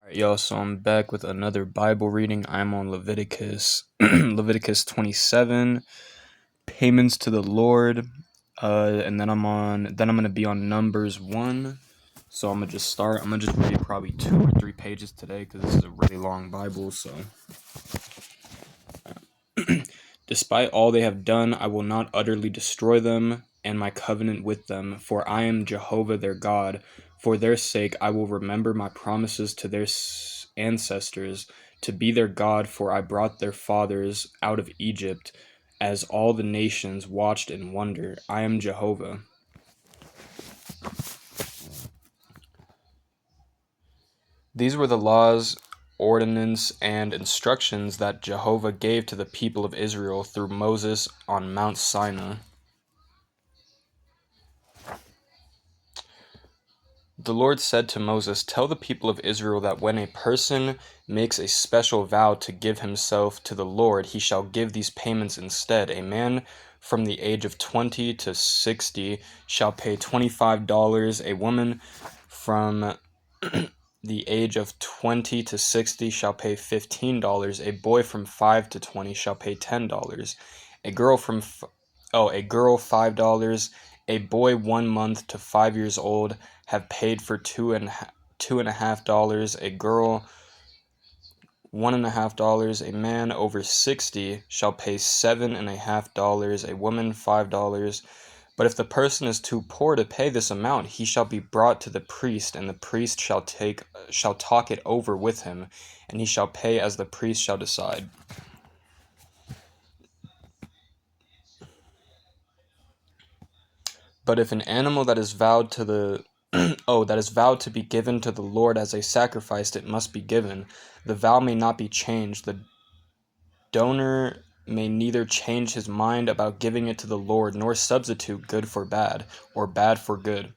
Alright, y'all, so I'm back with another Bible reading. I'm on Leviticus, Leviticus 27, payments to the Lord, and then I'm gonna be on Numbers 1. So I'm gonna just read probably 2 or 3 pages today because this is a really long Bible. So, despite all they have done, I will not utterly destroy them and my covenant with them, for I am Jehovah their God. For their sake, I will remember my promises to their ancestors to be their God, for I brought their fathers out of Egypt as all the nations watched in wonder. I am Jehovah. These were the laws, ordinance, and instructions that Jehovah gave to the people of Israel through Moses on Mount Sinai. The Lord said to Moses, "Tell the people of Israel that when a person makes a special vow to give himself to the Lord, he shall give these payments instead. A man from the age of 20 to 60 shall pay $25. A woman from the age of 20 to 60 shall pay $15. A boy from 5 to 20 shall pay $10. A girl a girl $5. A boy 1 month to 5 years old have paid for $2.50. A girl $1.50. A man over 60 shall pay $7.50. A woman $5. But if the person is too poor to pay this amount, he shall be brought to the priest, and the priest shall talk it over with him, and he shall pay as the priest shall decide." But if an animal that is vowed to be given to the Lord as a sacrifice, it must be given. The vow may not be changed. The donor may neither change his mind about giving it to the Lord, nor substitute good for bad, or bad for good.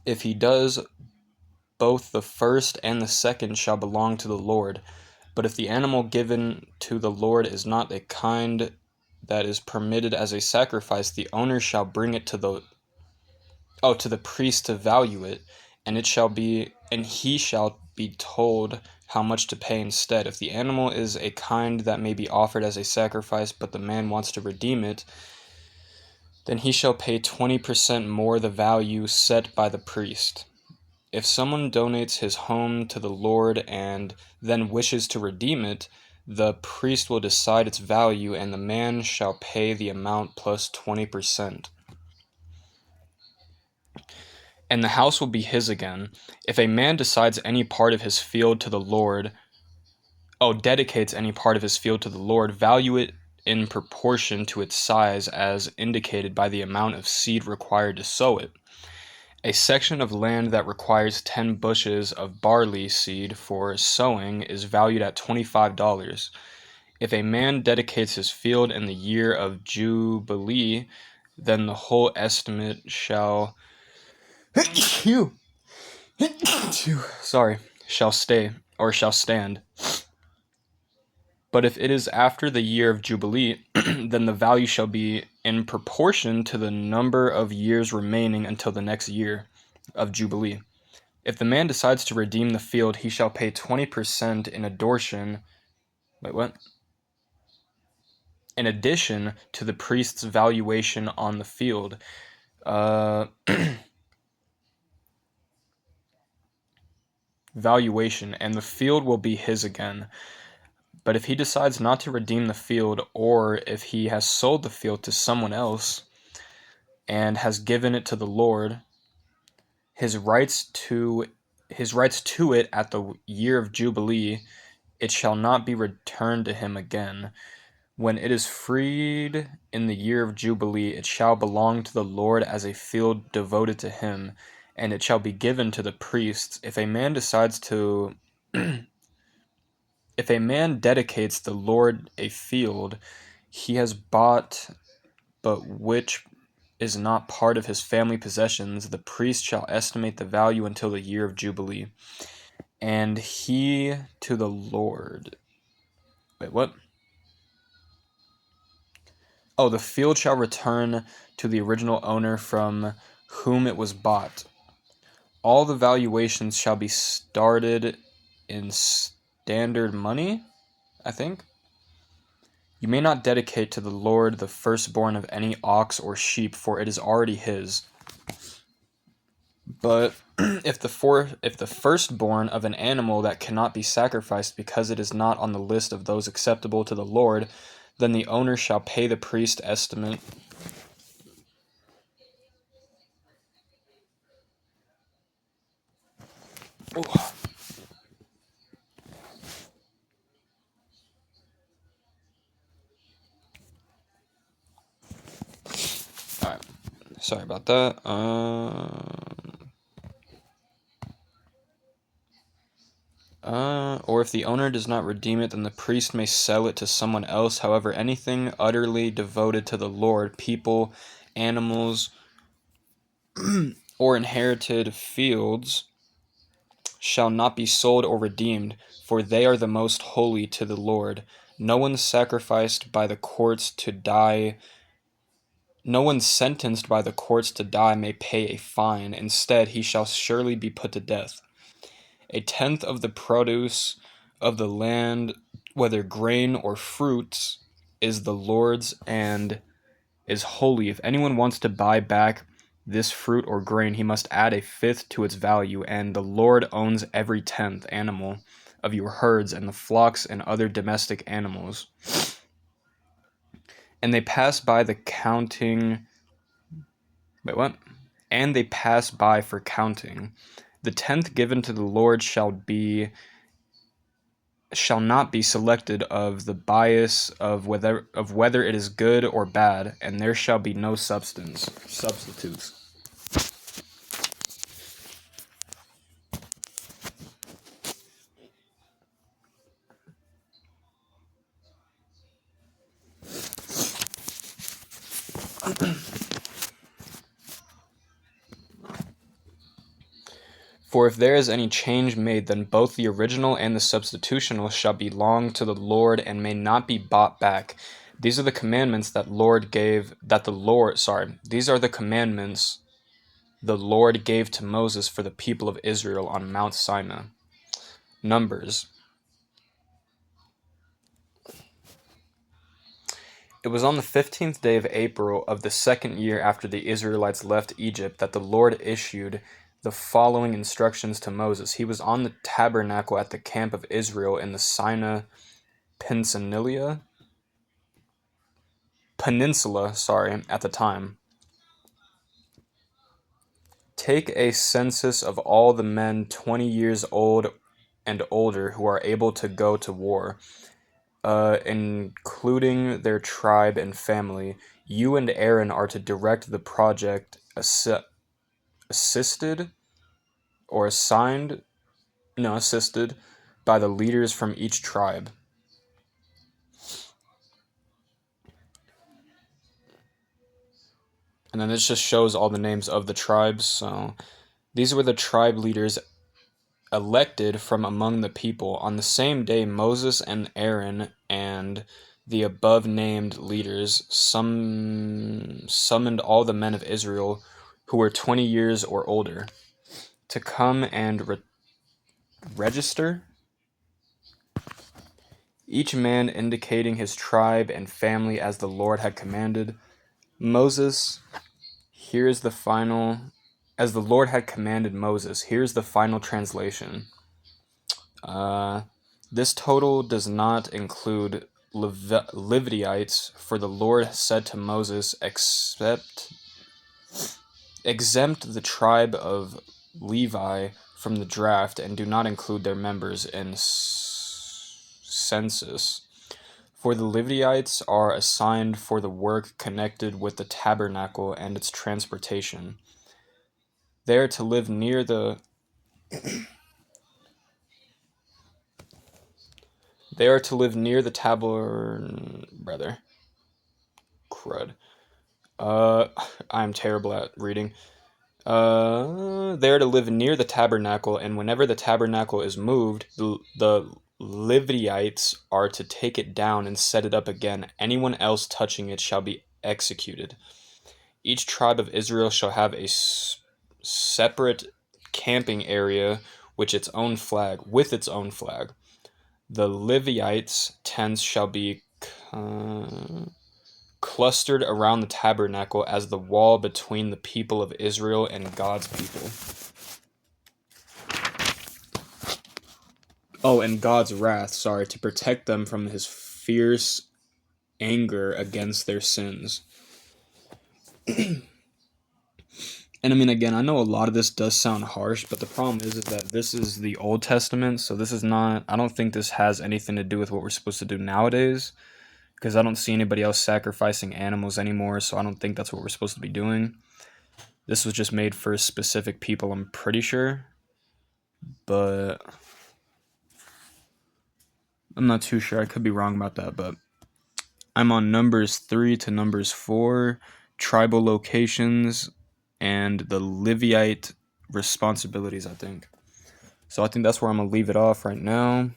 If he does, both the first and the second shall belong to the Lord. But if the animal given to the Lord is not a kind that is permitted as a sacrifice, the owner shall bring it to the priest to value it, and he shall be told how much to pay instead. If the animal is a kind that may be offered as a sacrifice, but the man wants to redeem it, then he shall pay 20% more the value set by the priest. If someone donates his home to the Lord and then wishes to redeem it, the priest will decide its value, and the man shall pay the amount plus 20%. And the house will be his again. If a man dedicates any part of his field to the Lord, value it in proportion to its size as indicated by the amount of seed required to sow it. A section of land that requires 10 bushels of barley seed for sowing is valued at $25. If a man dedicates his field in the year of Jubilee, then the whole estimate shall shall stand. But if it is after the year of Jubilee, then the value shall be in proportion to the number of years remaining until the next year of Jubilee. If the man decides to redeem the field, he shall pay 20% in addition. Wait, what? In addition to the priest's valuation on the field. Valuation, and the field will be his again. But if he decides not to redeem the field, or if he has sold the field to someone else and has given it to the Lord, his rights to it at the year of Jubilee, it shall not be returned to him again. When it is freed in the year of Jubilee, it shall belong to the Lord as a field devoted to him, and it shall be given to the priests. If a man dedicates the Lord a field he has bought, but which is not part of his family possessions, the priest shall estimate the value until the year of Jubilee. And he to the Lord. Wait, what? Oh, the field shall return to the original owner from whom it was bought. All the valuations shall be started in standard money, I think. You may not dedicate to the Lord the firstborn of any ox or sheep, for it is already his. But if the firstborn of an animal that cannot be sacrificed because it is not on the list of those acceptable to the Lord, then the owner shall pay the priest estimate. Oh. Alright, sorry about that. Or if the owner does not redeem it, then the priest may sell it to someone else. However, anything utterly devoted to the Lord, people, animals, or inherited fields, shall not be sold or redeemed, for they are the most holy to the Lord. No one sacrificed by the courts to die. No one sentenced by the courts to die may pay a fine. Instead, he shall surely be put to death. A tenth of the produce of the land, whether grain or fruits, is the Lord's and is holy. If anyone wants to buy back this fruit or grain, he must add a fifth to its value, and the Lord owns every 10th animal of your herds and the flocks and other domestic animals. And they pass by the counting. Wait, what? And they pass by for counting. The 10th given to the Lord shall not be selected of the bias of whether it is good or bad, and there shall be no substitutes. For if there is any change made, then both the original and the substitutional shall belong to the Lord and may not be bought back. These are the commandments These are the commandments the Lord gave to Moses for the people of Israel on Mount Sinai. Numbers. It was on the 15th day of April of the second year after the Israelites left Egypt that the Lord issued the following instructions to Moses. He was on the tabernacle at the camp of Israel in the Sinai Peninsula, at the time. Take a census of all the men 20 years old and older who are able to go to war, including their tribe and family. You and Aaron are to direct the project assisted by the leaders from each tribe. And then this just shows all the names of the tribes. So these were the tribe leaders elected from among the people. On the same day, Moses and Aaron and the above-named leaders summoned all the men of Israel who were 20 years or older to come and register, each man indicating his tribe and family as the Lord had commanded. Moses, as the Lord had commanded Moses. Here's the final translation. This total does not include Levites, for the Lord said to Moses, exempt the tribe of Levi from the draft and do not include their members in census. For the Levites are assigned for the work connected with the tabernacle and its transportation. They are to live near the crud. I'm terrible at reading. They are to live near the tabernacle, and whenever the tabernacle is moved, the Levites are to take it down and set it up again. Anyone else touching it shall be executed. Each tribe of Israel shall have a separate camping area with its own flag. The Levites' tents shall be clustered around the tabernacle as the wall between the people of Israel and God's people. Oh, and God's wrath, to protect them from his fierce anger against their sins. And I mean, again, I know a lot of this does sound harsh, but the problem is that this is the Old Testament, so this is not, I don't think this has anything to do with what we're supposed to do nowadays, because I don't see anybody else sacrificing animals anymore, so I don't think that's what we're supposed to be doing. This was just made for specific people, I'm pretty sure, but I'm not too sure. I could be wrong about that, but I'm on Numbers 3 to Numbers 4, tribal locations, and the Levite responsibilities, I think. So I think that's where I'm going to leave it off right now.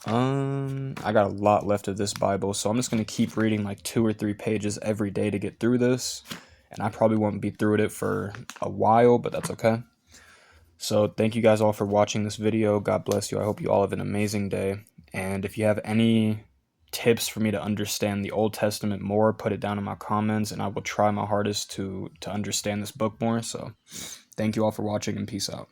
I got a lot left of this Bible, so I'm just going to keep reading like 2 or 3 pages every day to get through this. And I probably won't be through it for a while, but that's okay. So thank you guys all for watching this video. God bless you. I hope you all have an amazing day. And if you have any tips for me to understand the Old Testament more, put it down in my comments, and I will try my hardest to understand this book more. So thank you all for watching, and peace out.